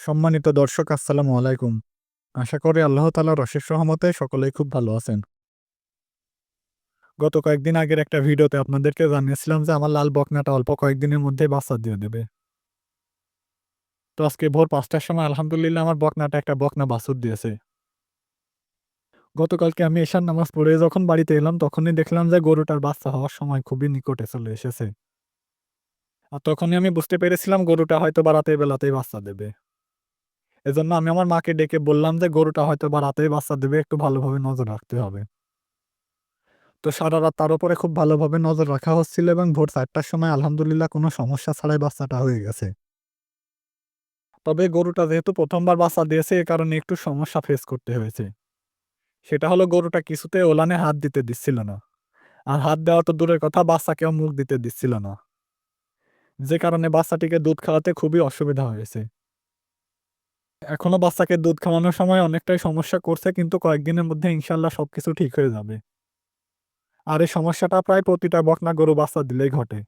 সম্মানিত দর্শক আসসালামু আলাইকুম। আশা করি আল্লাহ তাআলার অশেষ রহমতে সকলেই খুব ভালো আছেন। গত কয়েকদিন আগের একটা ভিডিওতে আপনাদেরকে জানিয়েছিলাম যে আমার লাল বকনাটা অল্প কয়েকদিনের মধ্যেই বাচ্চা দিয়ে দেবে। তো আজকে ভোর ৫ টার সময় আলহামদুলিল্লাহ আমার বকনাটা একটা বকনা বাছুর দিয়েছে। গতকালকে আমি এশার নামাজ পড়ে যখন বাড়িতে এলাম তখনই দেখলাম যে গরুটার বাচ্চা হওয়ার সময় খুবই নিকটে চলে এসেছে। আর তখনই আমি বুঝতে পেরেছিলাম গরুটা হয়তোবা রাতের বেলাতেই বাচ্চা দেবে। এজন্য আমি আমার মাকে ডেকে বললাম যে গরুটা হয়তোবা রাতেই বাচ্চা দেবে, একটু ভালোভাবে নজর রাখতে হবে। তো সারারাত তার উপরে খুব ভালোভাবে নজর রাখা হচ্ছিল এবং ভোর ৪ টার সময় আলহামদুলিল্লাহ কোনো সমস্যা ছাড়াই বাচ্চাটা হয়ে গেছে। তবে গরুটা যেহেতু ১ম বার বাচ্চা দিয়েছে এ কারণে একটু সমস্যা ফেস করতে হয়েছে। সেটা হলো গরুটা কিছুতেই ওলানে হাত দিতে দিচ্ছিল না। আর হাত দেওয়া তো দূরের কথা, বাচ্চাকেও মুখ দিতে দিচ্ছিল না। যে কারণে বাচ্চাটিকে দুধ খাওয়াতে খুবই অসুবিধা হয়েছে। এখনো বাচ্চাকে দুধ খাওয়ানোর সময় অনেকটাই সমস্যা করছে, কিন্তু কয়েকদিনের মধ্যে ইনশাআল্লাহ সবকিছু ঠিক হয়ে যাবে। আর এই সমস্যাটা প্রায় প্রতিটা বকনা গরু বাচ্চা দিলেই ঘটে।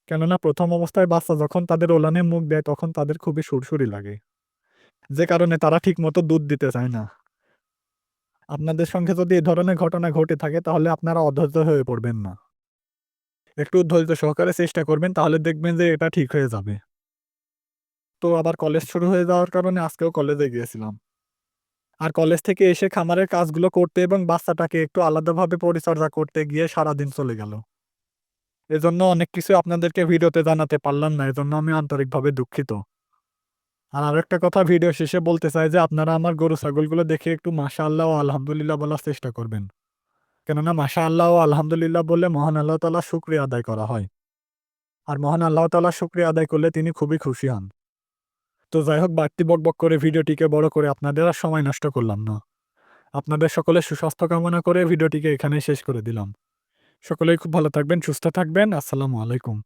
কেননা ১ম অবস্থায় বাচ্চা যখন তাদের ওলানে মুখ দেয় তখন তাদের খুবই সুড়সুড়ি লাগে। যে কারণে তারা ঠিকমতো দুধ দিতে চায় না। আপনাদের সঙ্গে যদি এ ধরনের ঘটনা ঘটে থাকে তাহলে আপনারা অধৈর্য হয়ে পড়বেন না। একটু ধৈর্য সহকারে চেষ্টা করবেন, তাহলে দেখবেন যে এটা ঠিক হয়ে যাবে। তো আবার কলেজ শুরু হয়ে যাওয়ার কারণে আজকেও কলেজে গিয়েছিলাম। আর কলেজ থেকে এসে খামারের কাজগুলো করতে এবং বাচ্চাটাকে একটু আলাদাভাবে পরিচর্যা করতে গিয়ে সারাদিন চলে গেল। এজন্য অনেক কিছু আপনাদেরকে ভিডিওতে জানাতে পারলাম না। এজন্য আমি আন্তরিকভাবে দুঃখিত। আর আরেকটা কথা ভিডিও শেষে বলতে চাই যে আপনারা আমার গরু ছাগলগুলো দেখে একটু মাশাআল্লাহ ও আলহামদুলিল্লাহ বলার চেষ্টা করবেন। কেননা মাশাআল্লাহ ও আলহামদুলিল্লাহ বললে মহান আল্লাহ তাআলার শুকরিয়া আদায় করা হয়। আর মহান আল্লাহ তাআলার শুকরিয়া আদায় করলে তিনি খুবই খুশি হন। তো যাই হোক, বাড়তি বকবক করে ভিডিওটিকে বড় করে আপনাদের আর সময় নষ্ট করলাম না। আপনাদের সকলের সুস্বাস্থ্য কামনা করে ভিডিওটিকে এখানেই শেষ করে দিলাম। সকলেই খুব ভালো থাকবেন, সুস্থ থাকবেন। আসসালামু আলাইকুম।